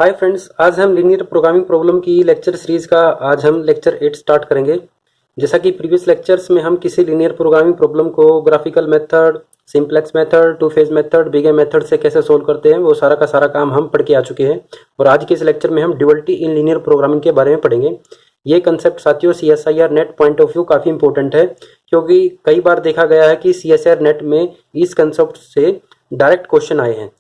Hi friends, आज हम linear programming problem की लेक्चर सीरीज का आज हम लेक्चर 8 स्टार्ट करेंगे। जैसा कि प्रीवियस लेक्चर्स में हम किसी लीनियर प्रोग्रामिंग प्रॉब्लम को graphical method, simplex method, two phase method, big a method से कैसे सोल्व करते हैं वो सारा का सारा काम हम पढ़ के आ चुके हैं। और आज के इस लेक्चर में हम ड्यूअलिटी इन लीनियर प्रोग्रामिंग के बारे में पढ़ेंगे। ये कंसेप्ट साथियों CSIR net point of view काफ़ी इंपॉर्टेंट है, क्योंकि कई बार देखा गया है कि CSIR नेट में इस कंसेप्ट से डायरेक्ट क्वेश्चन आए हैं।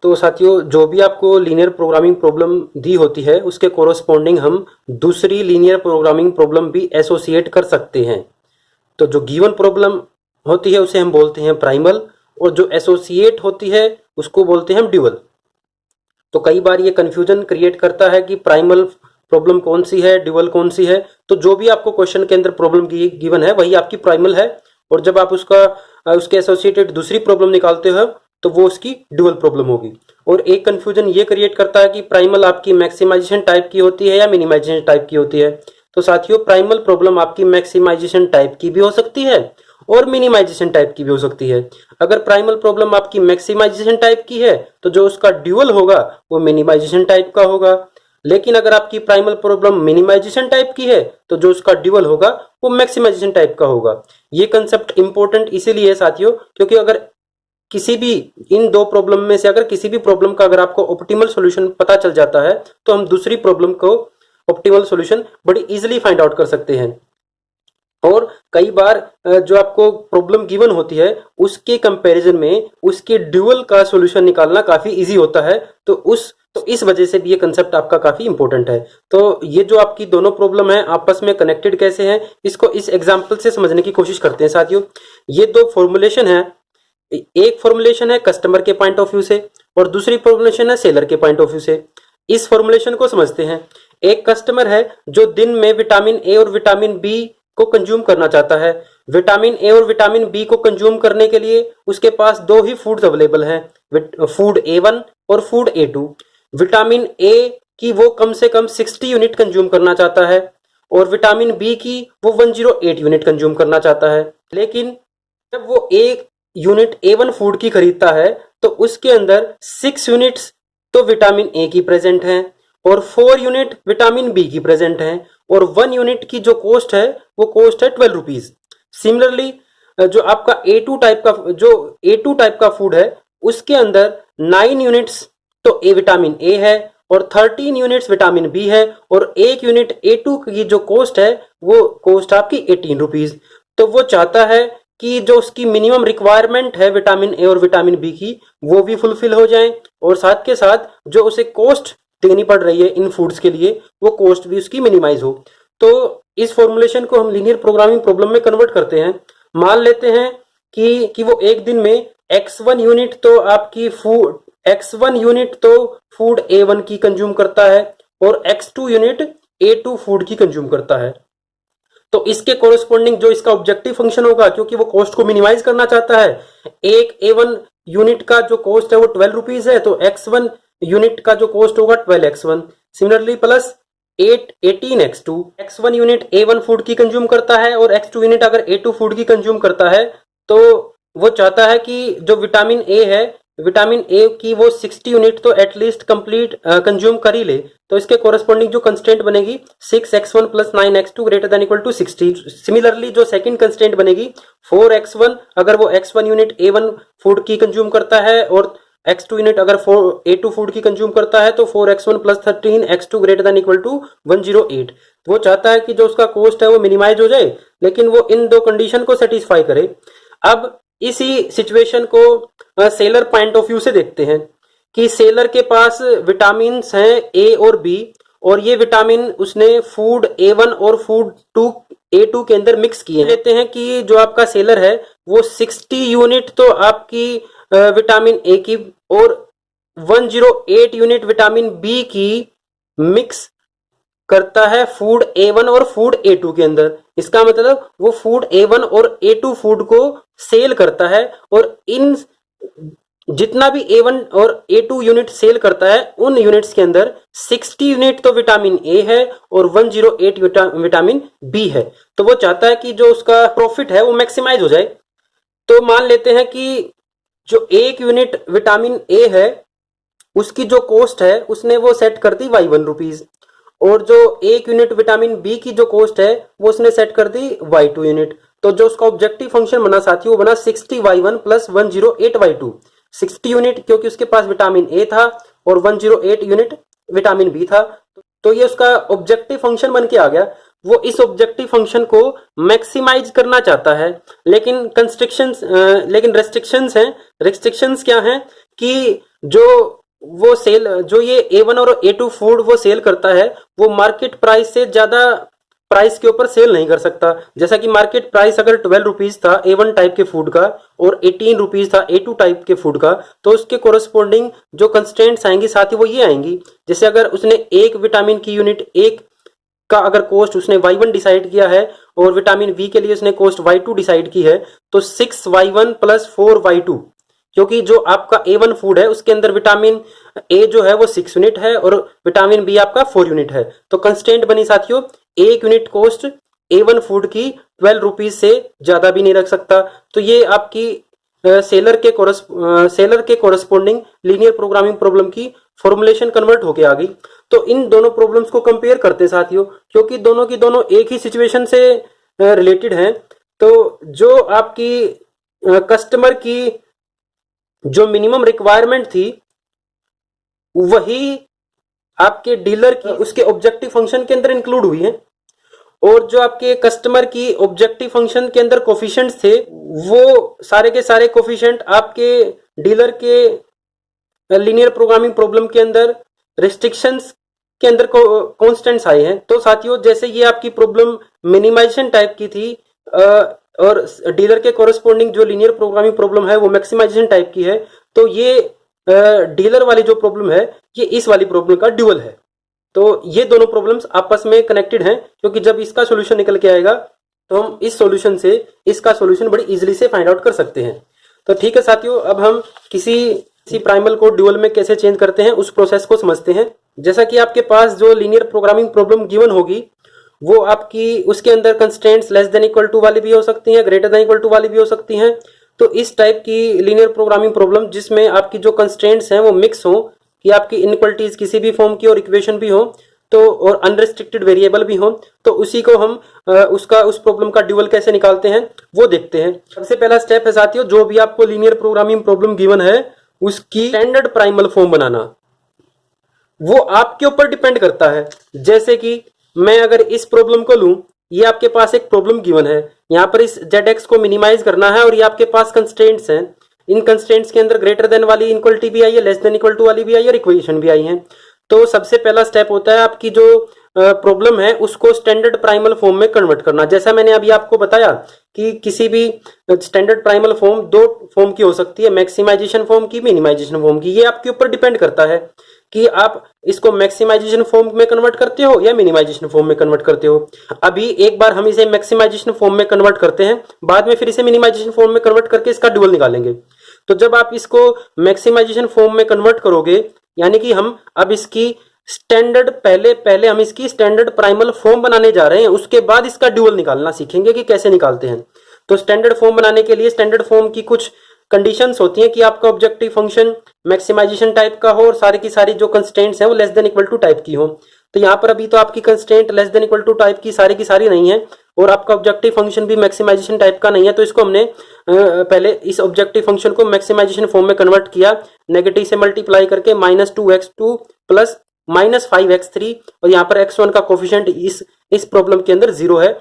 तो साथियों, जो भी आपको लीनियर प्रोग्रामिंग प्रॉब्लम दी होती है उसके कोरोस्पोंडिंग हम दूसरी लीनियर प्रोग्रामिंग प्रॉब्लम भी एसोसिएट कर सकते हैं। तो जो गिवन प्रॉब्लम होती है उसे हम बोलते हैं प्राइमल, और जो एसोसिएट होती है उसको बोलते हैं हम ड्यूअल। तो कई बार ये कन्फ्यूजन क्रिएट करता है कि प्राइमल प्रॉब्लम कौन सी है, ड्यूअल कौन सी है। तो जो भी आपको क्वेश्चन के अंदर प्रॉब्लम गिवन है वही आपकी प्राइमल है, और जब आप उसके एसोसिएटेड दूसरी प्रॉब्लम निकालते हो तो वो उसकी ड्यूअल प्रॉब्लम होगी। और एक कंफ्यूजन ये क्रिएट करता है कि प्राइमल आपकी मैक्सिमाइजेशन टाइप की होती है या मिनिमाइजेशन टाइप की होती है। तो साथियों, प्राइमल प्रॉब्लम आपकी मैक्सिमाइजेशन टाइप की भी हो सकती है और मिनिमाइजेशन टाइप की भी हो सकती है। अगर प्राइमल प्रॉब्लम आपकी मैक्सिमाइजेशन टाइप की है तो जो उसका ड्यूअल होगा वो मिनिमाइजेशन टाइप का होगा। लेकिन अगर आपकी प्राइमल प्रॉब्लम मिनिमाइजेशन टाइप की है तो जो उसका ड्यूअल होगा वो मैक्सिमाइजेशन टाइप का होगा। ये कंसेप्ट इंपॉर्टेंट इसीलिए है साथियों, क्योंकि अगर किसी भी इन दो प्रॉब्लम में से अगर किसी भी प्रॉब्लम का अगर आपको ऑप्टिमल सॉल्यूशन पता चल जाता है तो हम दूसरी प्रॉब्लम को ऑप्टिमल सॉल्यूशन बड़ी इजीली फाइंड आउट कर सकते हैं। और कई बार जो आपको प्रॉब्लम गिवन होती है उसके कंपैरिजन में उसके ड्यूअल का सॉल्यूशन निकालना काफी इजी होता है। तो इस वजह से भी ये कंसेप्ट आपका काफी इंपॉर्टेंट है। तो ये जो आपकी दोनों प्रॉब्लम है आपस में कनेक्टेड कैसे हैं, इसको इस एग्जांपल से समझने की कोशिश करते हैं साथियों। ये दो फॉर्मुलेशन है, एक फॉर्मुलेशन है कस्टमर के पॉइंट ऑफ व्यू से और दूसरी फॉर्मुलेशन है सेलर के पॉइंट ऑफ व्यू से। इस फॉर्मुलेशन को समझते हैं। एक कस्टमर है जो दिन में विटामिन ए और विटामिन बी को कंज्यूम करना चाहता है। विटामिन ए और विटामिन बी को कंज्यूम करने के लिए उसके पास दो ही फूड्स अवेलेबल हैं, फूड A1 और फूड A2। विटामिन ए की वो कम से कम 60 यूनिट कंज्यूम करना चाहता है और विटामिन बी की वो 108 यूनिट कंज्यूम करना चाहता है। लेकिन जब वो एक यूनिट A1 फूड की खरीदता है तो उसके अंदर 6 यूनिट्स तो विटामिन ए की प्रेजेंट हैं और 4 यूनिट विटामिन बी की प्रेजेंट हैं, और 1 यूनिट की जो कॉस्ट है वो कॉस्ट है 12 रुपीज। सिमिलरली जो आपका A2 टाइप का फूड है उसके अंदर 9 यूनिट्स तो विटामिन ए है और 13 यूनिट्स विटामिन बी है, और 1 यूनिट A2 की जो कॉस्ट है वो कॉस्ट आपकी 18 रुपीज। तो वो चाहता है कि जो उसकी मिनिमम रिक्वायरमेंट है विटामिन ए और विटामिन बी की वो भी फुलफिल हो जाए, और साथ के साथ जो उसे कॉस्ट देनी पड़ रही है इन फूड्स के लिए वो कॉस्ट भी उसकी मिनिमाइज हो। तो इस फॉर्मुलेशन को हम लीनियर प्रोग्रामिंग प्रॉब्लम में कन्वर्ट करते हैं। मान लेते हैं कि वो एक दिन में x1 यूनिट तो फूड A1 की कंज्यूम करता है और x2 यूनिट A2 फूड की कंज्यूम करता है। तो इसके कोरोस्पोंडिंग जो इसका ऑब्जेक्टिव फंक्शन होगा, क्योंकि वो कॉस्ट को मिनिमाइज करना चाहता है, एक A1 यूनिट का जो कॉस्ट है वो 12 रुपीज है, तो x1 यूनिट का जो कॉस्ट होगा 12x1। Similarly plus 18x2। x1 unit A1 food की कंज्यूम करता है और x2 यूनिट अगर A2 फूड की कंज्यूम करता है तो वो चाहता है कि जो विटामिन ए है, विटामिन ए की वो 60 यूनिट तो एटलीस्ट कंप्लीट कंज्यूम कर ही ले। तो इसके कोरस्पॉन्डिंग जो कंस्टेंट बनेगी 6x1 plus 9x2 greater than equal to 60। Similarly जो सेकंड कंस्टेंट बनेगी 4x1 अगर वो x1 यूनिट A1 फूड की कंज्यूम करता है और x2 यूनिट अगर A2 फूड की कंज्यूम करता है तो 4x1 plus 13x2 greater than equal to 108। वो चाहता है कि जो उसका कॉस्ट है वो मिनिमाइज हो जाए, लेकिन वो इन दो कंडीशन को सेटिस्फाई करे। अब इसी सिचुएशन को सेलर पॉइंट ऑफ व्यू से देखते हैं कि सेलर के पास विटामिन हैं ए और बी, और ये विटामिन उसने फूड A1 और फूड A2 के अंदर मिक्स किए हैं। लेते हैं कि जो आपका सेलर है वो 60 यूनिट तो आपकी विटामिन ए की और 108 यूनिट विटामिन बी की मिक्स करता है फूड A1 और फूड A2 के अंदर। इसका मतलब वो फूड A1 और A2 फूड को सेल करता है, और इन जितना भी A1 और A2 यूनिट सेल करता है उन यूनिट्स के अंदर 60 यूनिट तो विटामिन ए है और 108 विटामिन बी है। तो वो चाहता है कि जो उसका प्रॉफिट है वो मैक्सिमाइज हो जाए। तो मान लेते हैं कि जो एक यूनिट विटामिन ए है उसकी जो कॉस्ट है उसने वो सेट कर दी y1 रुपीज, और जो 1 यूनिट विटामिन बी की जो कॉस्ट है वो उसने सेट कर दी y2 यूनिट। तो जो उसका ऑब्जेक्टिव फंक्शन बना साथियों वो बना 60y1 प्लस 108y2। 60 यूनिट क्योंकि उसके पास विटामिन ए था और 108 यूनिट विटामिन बी था, तो ये उसका ऑब्जेक्टिव फंक्शन बन के आ गया। वो इस ऑब्जेक्टिव फंक्शन को मैक्सिमाइज करना चाहता है, लेकिन कंस्ट्रिक्शंस लेकिन रेस्ट्रिक्शंस हैं। रेस्ट्रिक्शंस क्या हैं कि जो वो सेल जो ये A1 और A2 फूड वो सेल करता है वो मार्केट प्राइस से ज्यादा प्राइस के ऊपर सेल नहीं कर सकता। जैसा कि मार्केट प्राइस अगर 12 रुपीज था A1 टाइप के फूड का और 18 रुपीज था A2 टाइप के फूड का, तो उसके कोरस्पोंडिंग जो कंस्ट्रेंट्स आएंगी साथ ही वो ये आएंगी। जैसे अगर उसने एक विटामिन की यूनिट एक का अगर कॉस्ट उसने y1 डिसाइड किया है और विटामिन बी के लिए उसने कॉस्ट y2 डिसाइड की है, तो 6y1 प्लस 4y2, क्योंकि जो आपका A1 फूड है उसके अंदर विटामिन ए जो है वो 6 यूनिट है और विटामिन बी आपका 4 यूनिट है। तो कंस्टेंट बनी साथियों, 1 यूनिट कॉस्ट A1 फूड की 12 रुपीज से ज्यादा भी नहीं रख सकता। तो ये आपकी सेलर के कोरस्पोंडिंग लीनियर प्रोग्रामिंग प्रॉब्लम की फॉर्मुलेशन कन्वर्ट होके आ गई। तो इन दोनों प्रॉब्लम्स को कंपेयर करते साथियों, क्योंकि दोनों की दोनों एक ही सिचुएशन से रिलेटेड हैं। तो जो आपकी कस्टमर की जो मिनिमम रिक्वायरमेंट थी वही आपके डीलर की उसके ऑब्जेक्टिव फंक्शन के अंदर इंक्लूड हुई है, और जो आपके कस्टमर की ऑब्जेक्टिव फंक्शन के अंदर कोफिशिएंट्स थे वो सारे के सारे कोफिशिएंट आपके डीलर के लीनियर प्रोग्रामिंग प्रॉब्लम के अंदर रिस्ट्रिक्शंस के अंदर कॉन्स्टेंट्स आए हैं। तो साथियों जैसे ये आपकी प्रॉब्लम मिनिमाइजेशन टाइप की थी और डीलर के कोरस्पोंडिंग जो लीनियर प्रोग्रामिंग प्रॉब्लम है वो मैक्सिमाइजेशन टाइप की है, तो ये डीलर वाली जो प्रॉब्लम है ये इस वाली प्रॉब्लम का ड्यूअल है। तो ये दोनों प्रॉब्लम्स आपस में कनेक्टेड हैं, क्योंकि जब इसका सॉल्यूशन निकल के आएगा तो हम इस सॉल्यूशन से इसका सॉल्यूशन बड़ी इजीली से फाइंड आउट कर सकते हैं। तो ठीक है साथियों, अब हम किसी प्राइमल को ड्यूअल में कैसे चेंज करते हैं उस प्रोसेस को समझते हैं। जैसा कि आपके पास जो लीनियर प्रोग्रामिंग प्रॉब्लम गिवन होगी वो आपकी उसके अंदर constraints less than equal to वाली भी हो सकती हैं, ग्रेटर देन इक्वल टू वाली भी हो सकती हैं। तो इस टाइप की लीनियर प्रोग्रामिंग प्रॉब्लम जिसमें आपकी जो कंस्ट्रेंट्स हैं वो मिक्स हो, कि आपकी इनइक्वलिटीज किसी भी फॉर्म की और इक्वेशन भी हो तो और अनरिस्ट्रिक्टेड वेरिएबल भी हो, तो उसी को हम उस प्रॉब्लम का ड्यूअल कैसे निकालते हैं वो देखते हैं। सबसे पहला स्टेप है साथियों, जो भी आपको लीनियर प्रोग्रामिंग प्रॉब्लम गिवन है उसकी स्टैंडर्ड प्राइमल फॉर्म बनाना, वो आपके ऊपर डिपेंड करता है। जैसे कि मैं अगर इस प्रॉब्लम को लूं, ये आपके पास एक प्रॉब्लम गिवन है, यहाँ पर इस ZX को मिनिमाइज करना है और ये आपके पास कंस्ट्रेंट्स हैं। इन कंस्ट्रेंट्स के अंदर ग्रेटर देन वाली इनक्वलिटी भी आई है, लेस देन इक्वल टू वाली भी आई है और इक्वेशन भी आई है। तो सबसे पहला स्टेप होता है आपकी जो प्रॉब्लम है उसको स्टैंडर्ड प्राइमल फॉर्म में कन्वर्ट करना। जैसा मैंने अभी आपको बताया कि किसी भी स्टैंडर्ड प्राइमल फॉर्म दो फॉर्म की हो सकती है, मैक्सिमाइजेशन फॉर्म की, मिनिमाइजेशन फॉर्म की। ये आपके ऊपर डिपेंड करता है कि आप इसको मैक्सिमाइजेशन फॉर्म में कन्वर्ट करते हो या मिनिमाइजेशन फॉर्म में कन्वर्ट करते हो। अभी एक बार हम इसे मैक्सिमाइजेशन फॉर्म में कन्वर्ट करते हैं, बाद में फिर इसे मिनिमाइजेशन फॉर्म में कन्वर्ट करके इसका ड्यूअल निकालेंगे। तो जब आप इसको मैक्सिमाइजेशन फॉर्म में कन्वर्ट करोगे, यानी कि हम अब इसकी स्टैंडर्ड पहले हम इसकी स्टैंडर्ड प्राइमल फॉर्म बनाने जा रहे हैं, उसके बाद इसका ड्यूअल निकालना सीखेंगे कि कैसे निकालते हैं। तो स्टैंडर्ड फॉर्म बनाने के लिए स्टैंडर्ड फॉर्म की कुछ कंडीशंस होती हैं कि आपका ऑब्जेक्टिव फंक्शन मैक्सिमाइजेशन टाइप का हो और सारी की सारी जो कंस्ट्रेंट्स हैं वो less than equal to type की हो। तो यहाँ पर अभी तो आपकी constraint less than equal to type की सारी नहीं है और आपका ऑब्जेक्टिव फंक्शन भी मैक्सिमाइजेशन टाइप का नहीं है। तो इसको हमने पहले इस ऑब्जेक्टिव फंक्शन को मैक्सिमाइजेशन फॉर्म में कन्वर्ट किया, नेगेटिव से मल्टीप्लाई करके -2x2 प्लस -5x3, और यहाँ पर x1 का कोफिशिएंट इस प्रॉब्लम के अंदर 0 है।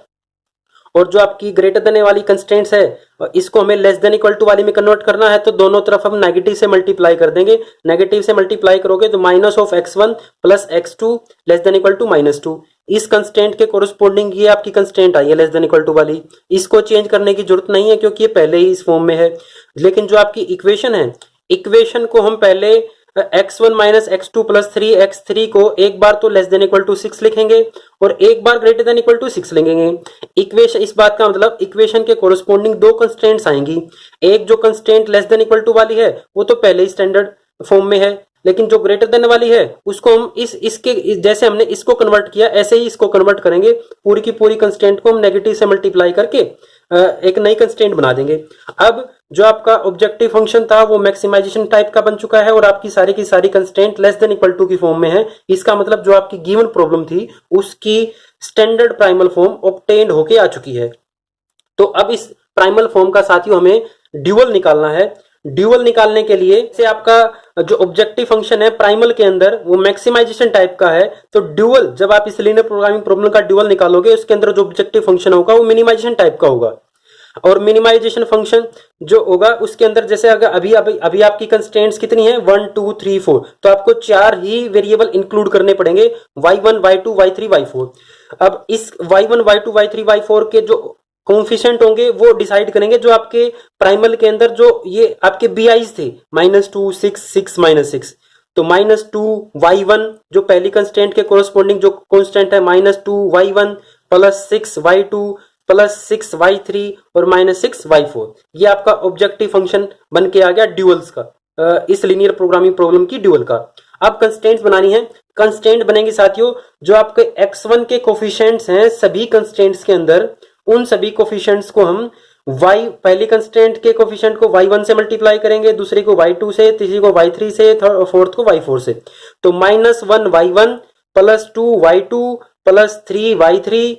और जो आपकी ग्रेटर देन वाली कंस्ट्रेंट्स है इसको हमें लेस देन इक्वल टू वाली में कन्वर्ट करना है, तो दोनों तरफ हम नेगेटिव से मल्टीप्लाई कर देंगे। नेगेटिव से मल्टीप्लाई करोगे तो -(x1 + x2) less than equal to -2। इस कंस्ट्रेंट के कोरस्पोंडिंग ये आपकी कंस्ट्रेंट आई है लेस देन इक्वल टू वाली। इसको चेंज करने की जरूरत नहीं है क्योंकि ये पहले ही इस फॉर्म में है। लेकिन जो आपकी इक्वेशन है, इक्वेशन को हम पहले x1 - x2 + 3x3 को एक बार तो लेस देन इक्वल टू 6 लिखेंगे और एक बार ग्रेटर देन इक्वल टू 6 लिखेंगे। इक्वेशन, इस बात का मतलब इक्वेशन के कोरस्पोंडिंग दो कंस्ट्रेंट्स आएंगी। एक जो constraint less than equal to वाली है वो तो पहले ही स्टैंडर्ड फॉर्म में है, लेकिन जो ग्रेटर देन वाली है उसको हम इसके जैसे हमने इसको कन्वर्ट किया ऐसे ही इसको कन्वर्ट करेंगे, पूरी की पूरी कंस्टेंट को हम नेगेटिव से मल्टीप्लाई करके एक नई कंस्टेंट बना देंगे। अब जो आपका ऑब्जेक्टिव फंक्शन था वो मैक्सिमाइजेशन टाइप का बन चुका है और आपकी सारी की सारी constant less than equal to की फॉर्म में है। इसका मतलब जो आपकी गिवन प्रॉब्लम थी उसकी स्टैंडर्ड प्राइमल फॉर्म ऑब्टेन्ड होके आ चुकी है। तो अब इस प्राइमल फॉर्म का साथियों हमें ड्यूअल निकालना है। ड्यूअल निकालने के लिए से आपका जो ऑब्जेक्टिव फंक्शन है प्राइमल के अंदर वो मैक्सिमाइजेशन टाइप का है, तो ड्यूअल जब आप इस लीनियर प्रोग्रामिंग प्रॉब्लम का ड्यूअल निकालोगे उसके अंदर जो ऑब्जेक्टिव फंक्शन होगा वो मिनिमाइजेशन टाइप का होगा। और मिनिमाइजेशन फंक्शन जो होगा उसके अंदर जैसे अगर अभी आपकी कंस्ट्रेंट्स कितनी है 1 2 3 4, तो आपको 4 ही वेरिएबल इंक्लूड करने पड़ेंगे y1 y2 y3 y4। अब इस y1 y2 y3 y4 के जो कोफिशिएंट होंगे वो डिसाइड करेंगे जो आपके प्राइमल के अंदर जो ये आपके बीआईज थे -2 6 6 -6, तो -2 y1 जो पहली कंस्टेंट के कोरस्पोंडिंग जो कांस्टेंट है -2 y1 plus 6 y2 plus 6 y3 और -6 y4, ये आपका ऑब्जेक्टिव फंक्शन बन के आ गया ड्यूअल्स का, इस लीनियर प्रोग्रामिंग प्रॉब्लम की ड्यूअल का। अब कंस्टेंट्स बनानी है। कंस्टेंट बनेंगे साथियों जो आपके x1 के कोफिशिएंट्स हैं सभी कंस्टेंट्स के अंदर, उन सभी कोफिशिएंट्स को हम y पहली कंस्टेंट के कोफिशिएंट को y1 से मल्टीप्लाई करेंगे, दूसरी को y2 से, तीसरी को y3 से, फोर्थ को y4 से। तो -1 y1 plus 2 y2 plus 3 y3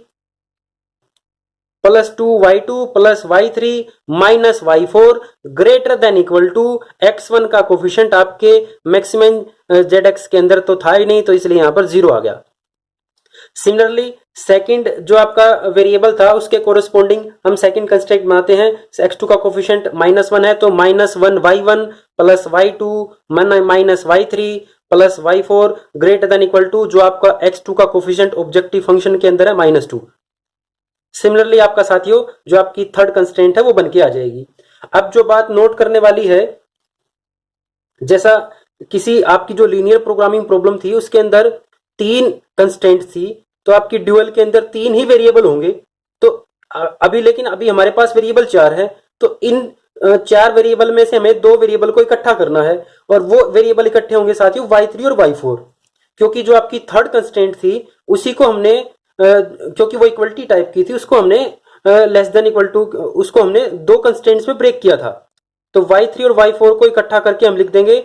plus 2 y2 plus y3 minus y4 greater than equal to x1 का कोफिशिएंट आपके मैक्सिमम zx के अंदर तो था ही नहीं, तो इसलिए यहां पर 0 आ गया। सिमिलरली सेकंड जो आपका वेरिएबल था उसके कोरस्पोंडिंग हम सेकंड कंस्ट्रक्ट बनाते हैं। x2 का कोफिशिएंट -1 है तो -1 y1 plus y2 minus y3 plus y4 greater than equal to जो आपका x2 का कोफिशिएंट ऑब्जेक्टिव फंक्शन के अंदर है -2। सिमिलरली आपका साथियों जो आपकी थर्ड कंस्ट्रेंट है वो बन के आ जाएगी। अब जो बात नोट करने वाली है, जैसा किसी आपकी जो लीनियर प्रोग्रामिंग प्रॉब्लम थी उसके अंदर 3 कंस्ट्रेंट थी, तो आपकी ड्यूअल के अंदर 3 ही वेरिएबल होंगे। तो लेकिन अभी हमारे पास वेरिएबल 4 है, तो इन 4 वेरिएबल में से हमें 2 वेरिएबल को इकट्ठा करना है और वो वेरिएबल इकट्ठे होंगे साथियों y3 और y4, क्योंकि जो आपकी थर्ड कंस्ट्रेंट थी उसी को हमने क्योंकि वो इक्वलिटी टाइप की थी उसको हमने लेस देन इक्वल टू उसको हमने 2 कंस्ट्रेंट्स में ब्रेक किया था। तो y3 और y4 को इकट्ठा करके हम लिख देंगे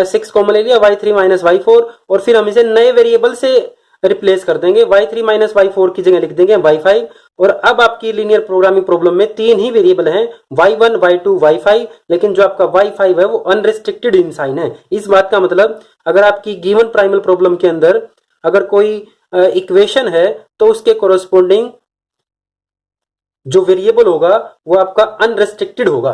6 कॉमन ले लिया y3 माइनस y4 और फिर हम इसे नए वेरिएबल से रिप्लेस कर देंगे, y3 माइनस y4 की जगह लिख देंगे y5। और अब आपकी लीनियर प्रोग्रामिंग प्रॉब्लम में 3 ही वेरिएबल हैं y1 y2 y5, लेकिन जो आपका y5 है वो अनरिस्ट्रिक्टेड इन साइन है। इस बात का मतलब अगर आपकी गिवन प्राइमल प्रॉब्लम के अंदर अगर कोई इक्वेशन है तो उसके कोरस्पोंडिंग जो वेरिएबल होगा वो आपका अनरेस्ट्रिक्टेड होगा।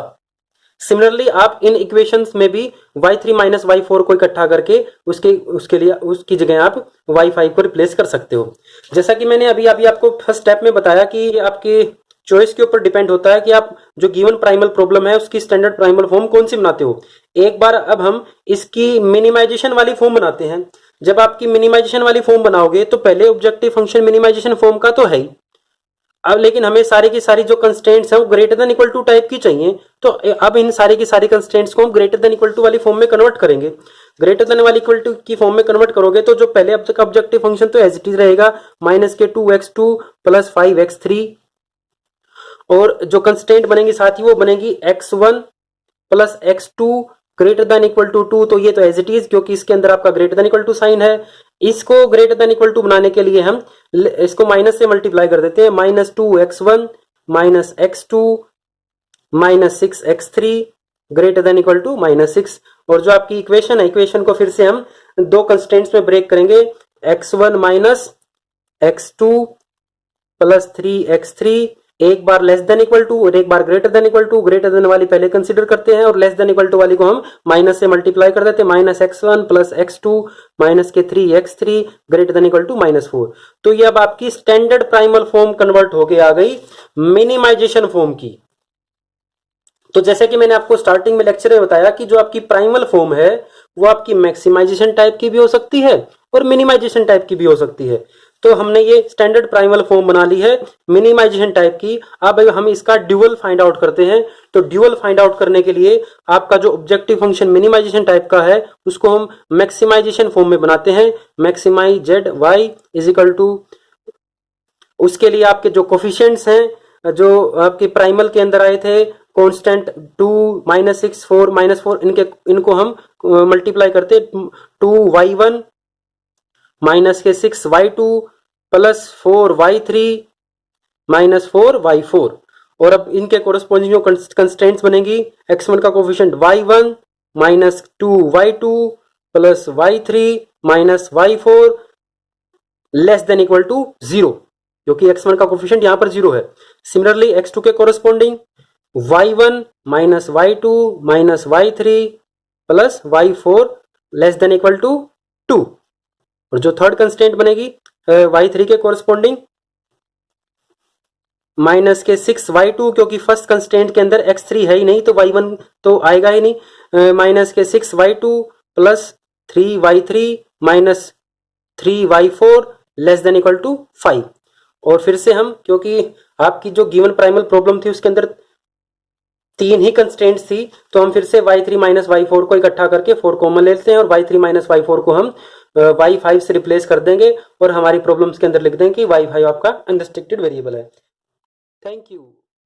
सिमिलरली आप इन इक्वेशंस में भी y3 माइनस y4 को इकट्ठा करके उसके लिए उसकी जगह आप y5 को रिप्लेस कर सकते हो। जैसा कि मैंने अभी आपको फर्स्ट स्टेप में बताया कि आपके चॉइस के ऊपर डिपेंड होता है कि आप जो गिवन प्राइमल प्रॉब्लम है उसकी स्टैंडर्ड प्राइमल फॉर्म कौन सी बनाते हो। एक बार अब हम इसकी मिनिमाइजेशन वाली फॉर्म बनाते हैं। जब आपकी मिनिमाइजेशन वाली फॉर्म बनाओगे तो पहले ऑब्जेक्टिव फंक्शन मिनिमाइजेशन फॉर्म का तो है ही, अब लेकिन हमें सारी की सारी जो कंस्ट्रेंट्स हैं वो greater than equal to type की चाहिए, तो अब इन सारी की सारी कंस्ट्रेंट्स को हम ग्रेटर देन इक्वल टू वाली फॉर्म में कन्वर्ट करेंगे। ग्रेटर देन वाली इक्वल टू की फॉर्म में कन्वर्ट करोगे तो जो पहले अब तक ऑब्जेक्टिव फंक्शन तो एज इट इज रहेगा -2x2 प्लस 5x3, और जो कंस्ट्रेंट बनेगी साथ ही वो बनेगी x1 plus x2 greater than equal to 2, तो ये तो एज इट इज क्योंकि इसके अंदर आपका greater than equal to sign है। इसको ग्रेटर देन इक्वल टू बनाने के लिए हम इसको माइनस से मल्टीप्लाई कर देते हैं, -2x1 minus x2 minus 6x3 greater than equal to -6। और जो आपकी इक्वेशन है इक्वेशन को फिर से हम 2 कंस्टेंट्स में ब्रेक करेंगे, x1 minus x2 plus 3x3, एक बार लेस देन इक्वल टू और एक बार greater than equal to. Greater than वाली पहले कंसीडर करते हैं और लेस देन इक्वल टू वाली को हम माइनस से मल्टीप्लाई कर देते हैं, -x1 प्लस x2 माइनस के 3x3 greater than equal to -4। तो ये अब आपकी स्टैंडर्ड प्राइमल फॉर्म कन्वर्ट होके आ गई मिनिमाइजेशन फॉर्म की। तो जैसे कि मैंने आपको स्टार्टिंग में लेक्चर में बताया कि जो आपकी प्राइमल फॉर्म है वो आपकी मैक्सिमाइजेशन टाइप की भी हो सकती है और मिनिमाइजेशन टाइप की भी हो सकती है। तो हमने ये स्टैंडर्ड प्राइमल फॉर्म बना ली है मिनिमाइजेशन टाइप की। अब हम इसका ड्यूअल फाइंड आउट करते हैं। तो ड्यूअल फाइंड आउट करने के लिए आपका जो ऑब्जेक्टिव फंक्शन मिनिमाइजेशन टाइप का है उसको हम मैक्सिमाइजेशन फॉर्म में बनाते हैं। Maximise Z Y is equal to, उसके लिए आपके जो कोफिशिएंट्स हैं जो आपके प्राइमल के अंदर आए थे कांस्टेंट 2 -6 4 -4, इनको हम मल्टीप्लाई करते 2y1 -6y2 plus 4y3 -4y4। और अब इनके कोरस्पॉन्डिंग जो कंस्टेंट्स बनेगी, x1 का coefficient y1 -2y2 plus y3 -y4 less than equal to 0, क्योंकि x1 का कोफिशिएंट यहां पर 0 है। सिमिलरली x2 के corresponding y1 -y2 -y3 plus y4 less than equal to 2। और जो थर्ड कंस्टेंट बनेगी y3 के कोरस्पॉन्डिंग -6y2, क्योंकि फर्स्ट कंस्टेंट के अंदर x3 है ही नहीं तो y1 तो आएगा ही नहीं, -6y2 plus 3y3 -3y4 less than equal to 5। और फिर से हम, क्योंकि आपकी जो गिवन प्राइमल प्रॉब्लम थी उसके अंदर 3 ही कंस्टेंट्स थी, तो हम फिर से y3 -y4 को इकट्ठा करके 4 कॉमन लेते हैं और y3 -y4 को हम y5 से रिप्लेस कर देंगे और हमारी प्रॉब्लम्स के अंदर लिख देंगे कि y5 आपका अनरिस्ट्रिक्टेड वेरिएबल है। Thank you.